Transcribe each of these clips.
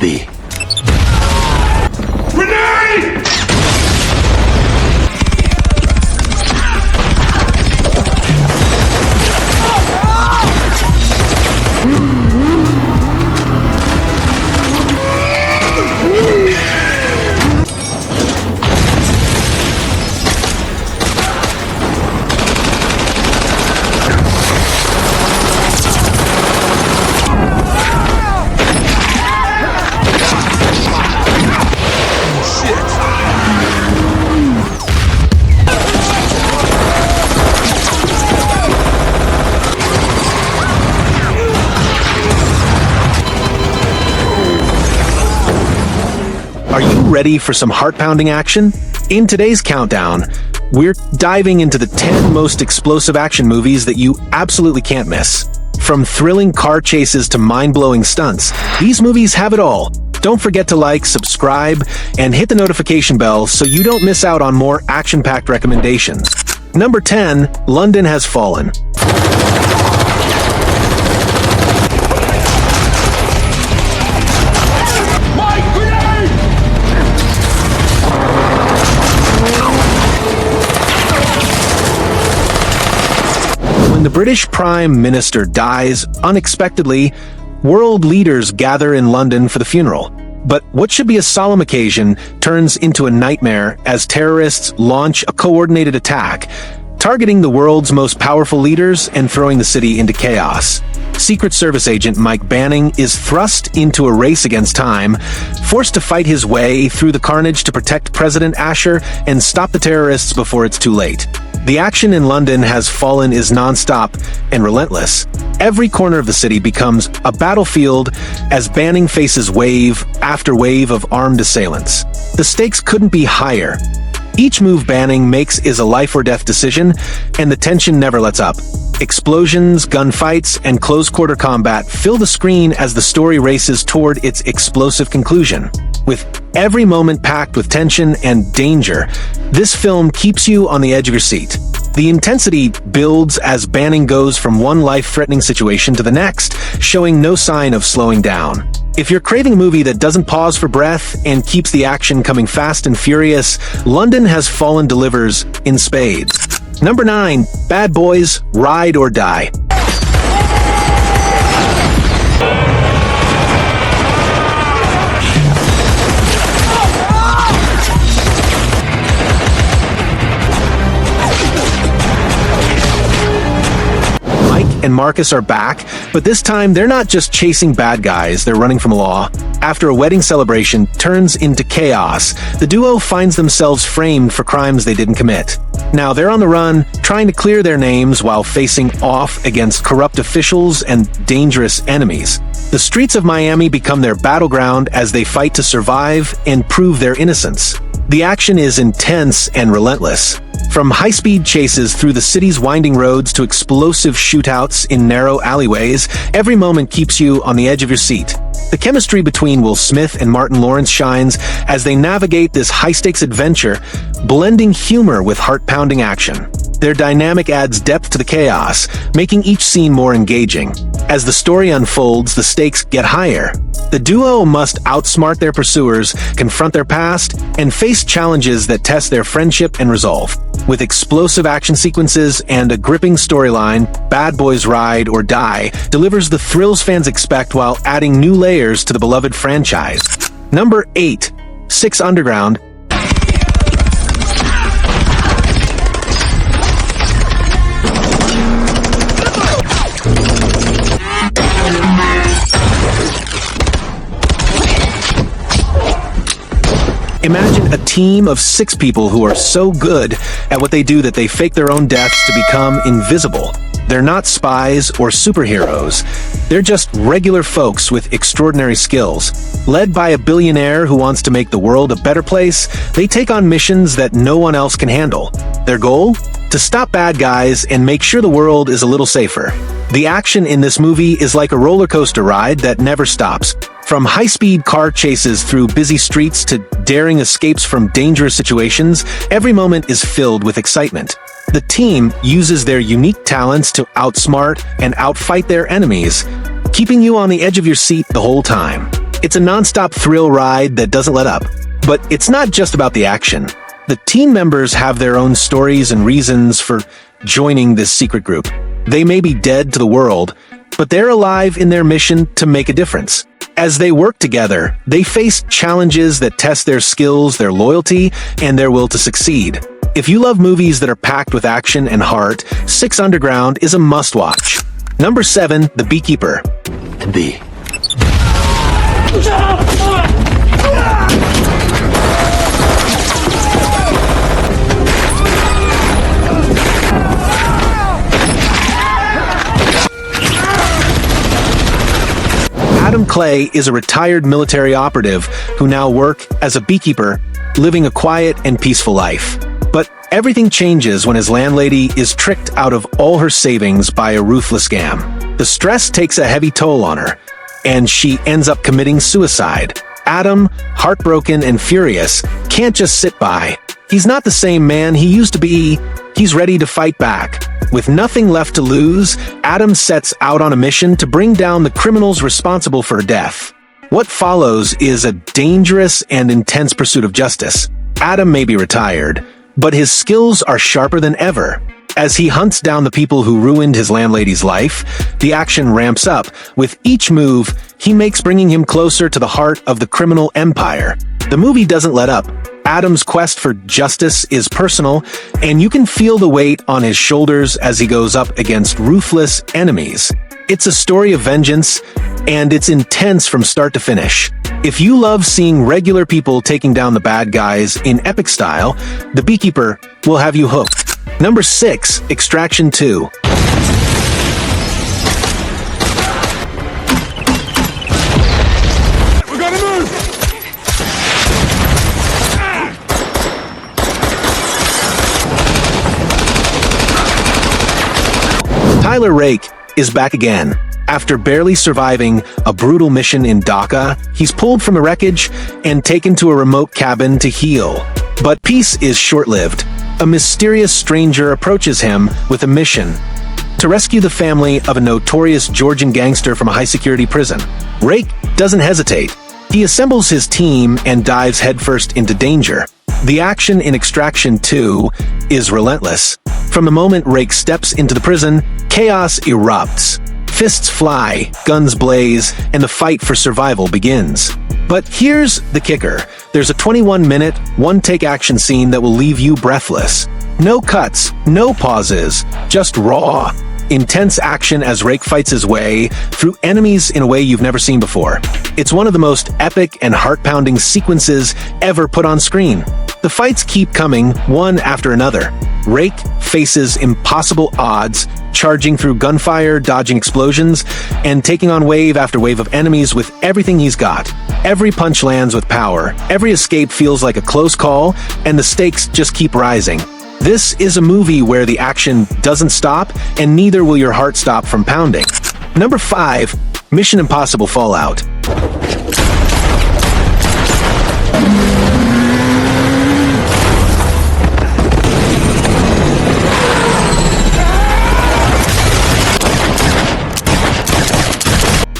be. Grenade! Are you ready for some heart-pounding action? In today's countdown, we're diving into the 10 most explosive action movies that you absolutely can't miss. From thrilling car chases to mind-blowing stunts, these movies have it all. Don't forget to like, subscribe, and hit the notification bell so you don't miss out on more action-packed recommendations. Number 10, London Has Fallen. When the British Prime Minister dies unexpectedly, world leaders gather in London for the funeral. But what should be a solemn occasion turns into a nightmare as terrorists launch a coordinated attack, targeting the world's most powerful leaders and throwing the city into chaos. Secret Service agent Mike Banning is thrust into a race against time, forced to fight his way through the carnage to protect President Asher and stop the terrorists before it's too late. The action in London Has Fallen is non-stop and relentless. Every corner of the city becomes a battlefield as Banning faces wave after wave of armed assailants. The stakes couldn't be higher. Each move Banning makes is a life-or-death decision, and the tension never lets up. Explosions, gunfights, and close-quarter combat fill the screen as the story races toward its explosive conclusion. With every moment packed with tension and danger, this film keeps you on the edge of your seat. The intensity builds as Banning goes from one life-threatening situation to the next, showing no sign of slowing down. If you're craving a movie that doesn't pause for breath and keeps the action coming fast and furious, London Has Fallen delivers in spades. Number 9, Bad Boys, Ride or Die. And Marcus are back, but this time they're not just chasing bad guys, they're running from law. After a wedding celebration turns into chaos, the duo finds themselves framed for crimes they didn't commit. Now they're on the run, trying to clear their names while facing off against corrupt officials and dangerous enemies. The streets of Miami become their battleground as they fight to survive and prove their innocence. The action is intense and relentless. From high-speed chases through the city's winding roads to explosive shootouts in narrow alleyways, every moment keeps you on the edge of your seat. The chemistry between Will Smith and Martin Lawrence shines as they navigate this high-stakes adventure, blending humor with heart-pounding action. Their dynamic adds depth to the chaos, making each scene more engaging. As the story unfolds, the stakes get higher. The duo must outsmart their pursuers, confront their past, and face challenges that test their friendship and resolve. With explosive action sequences and a gripping storyline, Bad Boys Ride or Die delivers the thrills fans expect while adding new layers to the beloved franchise. Number 8, 6 Underground. Imagine a team of 6 people who are so good at what they do that they fake their own deaths to become invisible. They're not spies or superheroes. They're just regular folks with extraordinary skills. Led by a billionaire who wants to make the world a better place, they take on missions that no one else can handle. Their goal? To stop bad guys and make sure the world is a little safer. The action in this movie is like a roller coaster ride that never stops. From high-speed car chases through busy streets to daring escapes from dangerous situations, every moment is filled with excitement. The team uses their unique talents to outsmart and outfight their enemies, keeping you on the edge of your seat the whole time. It's a non-stop thrill ride that doesn't let up. But it's not just about the action. The team members have their own stories and reasons for joining this secret group. They may be dead to the world, but they're alive in their mission to make a difference. As they work together, they face challenges that test their skills, their loyalty, and their will to succeed. If you love movies that are packed with action and heart, Six Underground is a must-watch. Number 7, The Beekeeper. The bee. Adam Clay is a retired military operative who now works as a beekeeper, living a quiet and peaceful life. But everything changes when his landlady is tricked out of all her savings by a ruthless scam. The stress takes a heavy toll on her, and she ends up committing suicide. Adam, heartbroken and furious, can't just sit by. He's not the same man he used to be. He's ready to fight back. With nothing left to lose, Adam sets out on a mission to bring down the criminals responsible for her death. What follows is a dangerous and intense pursuit of justice. Adam may be retired, but his skills are sharper than ever. As he hunts down the people who ruined his landlady's life, the action ramps up. With each move he makes, bringing him closer to the heart of the criminal empire. The movie doesn't let up. Adam's quest for justice is personal, and you can feel the weight on his shoulders as he goes up against ruthless enemies. It's a story of vengeance, and it's intense from start to finish. If you love seeing regular people taking down the bad guys in epic style, The Beekeeper will have you hooked. Number 6, Extraction 2. Tyler Rake is back again. After barely surviving a brutal mission in Dhaka, he's pulled from the wreckage and taken to a remote cabin to heal. But peace is short-lived. A mysterious stranger approaches him with a mission to rescue the family of a notorious Georgian gangster from a high-security prison. Rake doesn't hesitate. He assembles his team and dives headfirst into danger. The action in Extraction 2 is relentless. From the moment Rake steps into the prison, chaos erupts. Fists fly, guns blaze, and the fight for survival begins. But here's the kicker. There's a 21-minute, one-take action scene that will leave you breathless. No cuts, no pauses, just raw, intense action as Rake fights his way through enemies in a way you've never seen before. It's one of the most epic and heart-pounding sequences ever put on screen. The fights keep coming, one after another. Rake faces impossible odds, charging through gunfire, dodging explosions, and taking on wave after wave of enemies with everything he's got. Every punch lands with power, every escape feels like a close call, and the stakes just keep rising. This is a movie where the action doesn't stop, and neither will your heart stop from pounding. Number 5, Mission Impossible Fallout.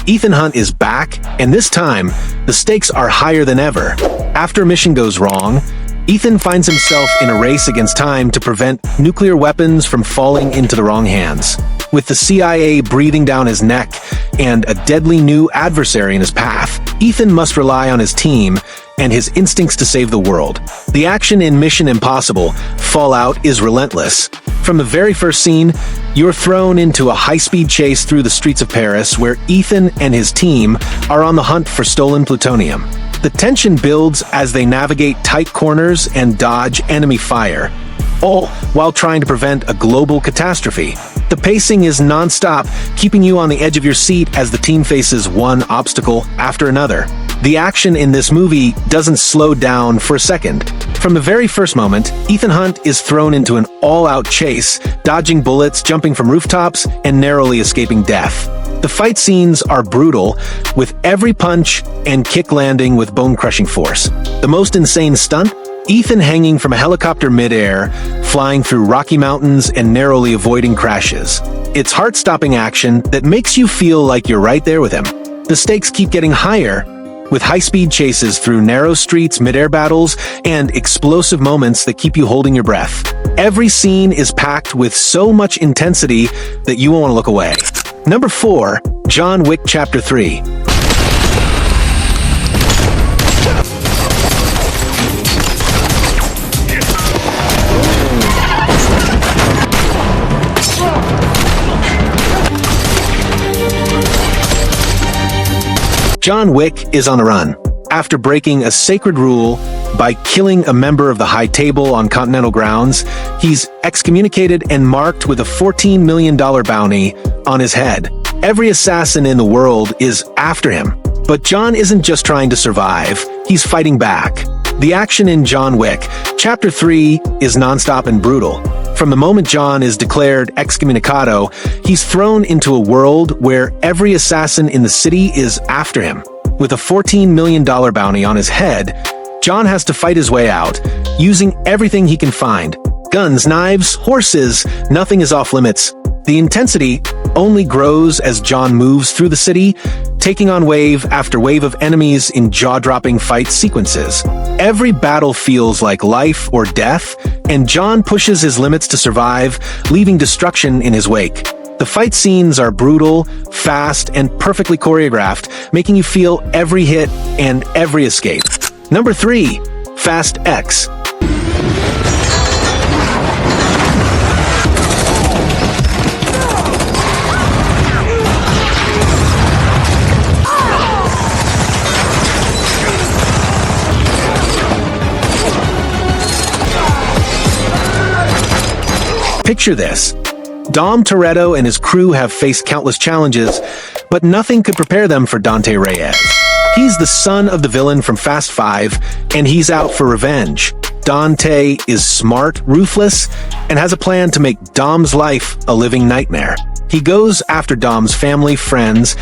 Ethan Hunt is back, and this time, the stakes are higher than ever. After a mission goes wrong, Ethan finds himself in a race against time to prevent nuclear weapons from falling into the wrong hands. With the CIA breathing down his neck and a deadly new adversary in his path, Ethan must rely on his team and his instincts to save the world. The action in Mission Impossible Fallout is relentless. From the very first scene, you're thrown into a high-speed chase through the streets of Paris where Ethan and his team are on the hunt for stolen plutonium. The tension builds as they navigate tight corners and dodge enemy fire, all while trying to prevent a global catastrophe. The pacing is non-stop, keeping you on the edge of your seat as the team faces one obstacle after another. The action in this movie doesn't slow down for a second. From the very first moment, Ethan Hunt is thrown into an all-out chase, dodging bullets, jumping from rooftops, and narrowly escaping death. The fight scenes are brutal, with every punch and kick landing with bone-crushing force. The most insane stunt? Ethan hanging from a helicopter midair, flying through rocky mountains and narrowly avoiding crashes. It's heart-stopping action that makes you feel like you're right there with him. The stakes keep getting higher, with high-speed chases through narrow streets, mid-air battles, and explosive moments that keep you holding your breath. Every scene is packed with so much intensity that you won't want to look away. Number 4, John Wick Chapter 3. John Wick is on the run. After breaking a sacred rule by killing a member of the High Table on Continental grounds, he's excommunicated and marked with a $14 million bounty on his head. Every assassin in the world is after him. But John isn't just trying to survive, he's fighting back. The action in John Wick Chapter 3 is nonstop and brutal. From the moment John is declared excommunicado, he's thrown into a world where every assassin in the city is after him. With a $14 million bounty on his head, John has to fight his way out, using everything he can find. Guns, knives, horses, nothing is off limits. The intensity only grows as John moves through the city, taking on wave after wave of enemies in jaw-dropping fight sequences. Every battle feels like life or death, and John pushes his limits to survive, leaving destruction in his wake. The fight scenes are brutal, fast, and perfectly choreographed, making you feel every hit and every escape. Number 3, Fast X. Picture this. Dom Toretto and his crew have faced countless challenges, but nothing could prepare them for Dante Reyes. He's the son of the villain from Fast 5, and he's out for revenge. Dante is smart, ruthless, and has a plan to make Dom's life a living nightmare. He goes after Dom's family, friends,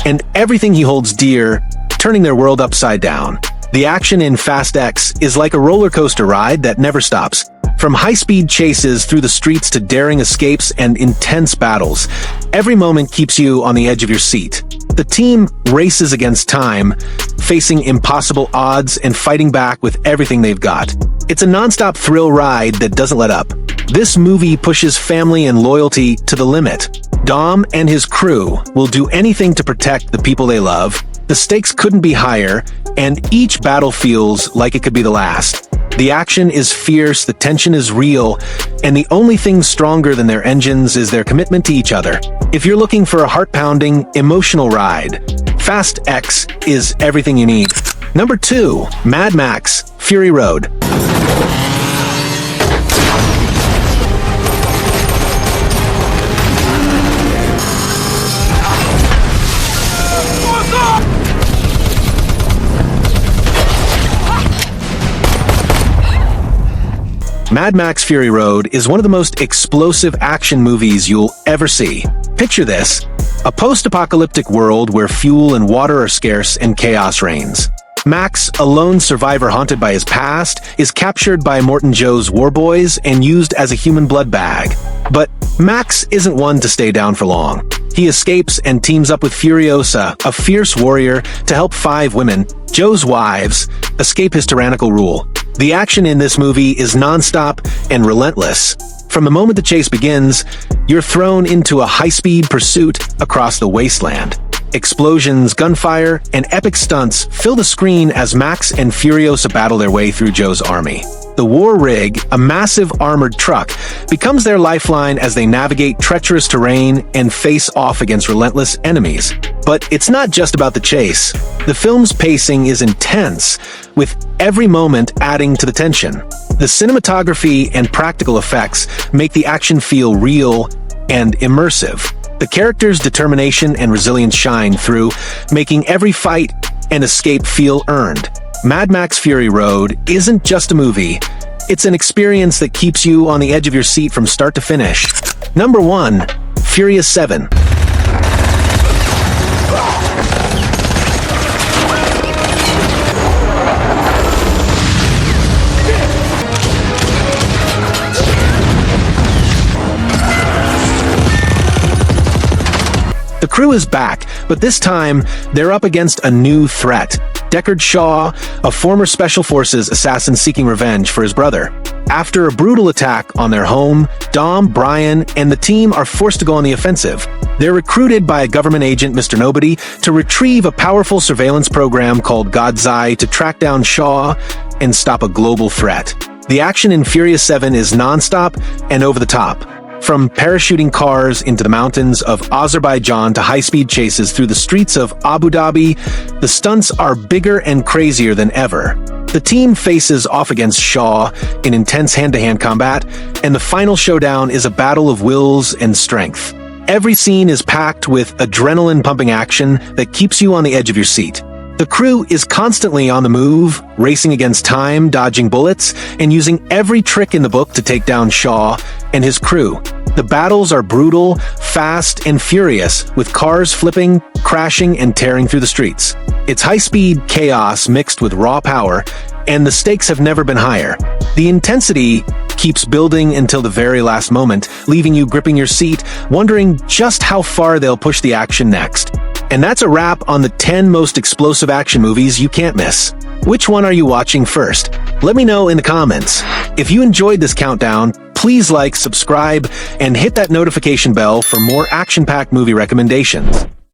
and everything he holds dear, turning their world upside down. The action in Fast X is like a roller coaster ride that never stops. From high-speed chases through the streets to daring escapes and intense battles, every moment keeps you on the edge of your seat. The team races against time, facing impossible odds and fighting back with everything they've got. It's a non-stop thrill ride that doesn't let up. This movie pushes family and loyalty to the limit. Dom and his crew will do anything to protect the people they love. The stakes couldn't be higher, and each battle feels like it could be the last. The action is fierce, the tension is real, and the only thing stronger than their engines is their commitment to each other. If you're looking for a heart-pounding, emotional ride, Fast X is everything you need. Number 2, Mad Max Fury Road. Mad Max Fury Road is one of the most explosive action movies you'll ever see. Picture this: a post-apocalyptic world where fuel and water are scarce and chaos reigns. Max, a lone survivor haunted by his past, is captured by Morton Joe's war boys and used as a human blood bag. But Max isn't one to stay down for long. He escapes and teams up with Furiosa, a fierce warrior, to help 5 women, Joe's wives, escape his tyrannical rule. The action in this movie is non-stop and relentless. From the moment the chase begins, you're thrown into a high-speed pursuit across the wasteland. Explosions, gunfire, and epic stunts fill the screen as Max and Furiosa battle their way through Joe's army. The War Rig, a massive armored truck, becomes their lifeline as they navigate treacherous terrain and face off against relentless enemies. But it's not just about the chase. The film's pacing is intense, with every moment adding to the tension. The cinematography and practical effects make the action feel real and immersive. The characters' determination and resilience shine through, making every fight and escape feel earned. Mad Max Fury Road isn't just a movie, it's an experience that keeps you on the edge of your seat from start to finish. Number 1, Furious 7. The crew is back, but this time, they're up against a new threat: Deckard Shaw, a former Special Forces assassin seeking revenge for his brother. After a brutal attack on their home, Dom, Brian, and the team are forced to go on the offensive. They're recruited by a government agent, Mr. Nobody, to retrieve a powerful surveillance program called God's Eye to track down Shaw and stop a global threat. The action in Furious 7 is non-stop and over the top. From parachuting cars into the mountains of Azerbaijan to high-speed chases through the streets of Abu Dhabi, the stunts are bigger and crazier than ever. The team faces off against Shaw in intense hand-to-hand combat, and the final showdown is a battle of wills and strength. Every scene is packed with adrenaline-pumping action that keeps you on the edge of your seat. The crew is constantly on the move, racing against time, dodging bullets, and using every trick in the book to take down Shaw and his crew. The battles are brutal, fast, and furious, with cars flipping, crashing, and tearing through the streets. It's high-speed chaos mixed with raw power, and the stakes have never been higher. The intensity keeps building until the very last moment, leaving you gripping your seat, wondering just how far they'll push the action next. And that's a wrap on the 10 most explosive action movies you can't miss. Which one are you watching first? Let me know in the comments. If you enjoyed this countdown, please like, subscribe, and hit that notification bell for more action-packed movie recommendations.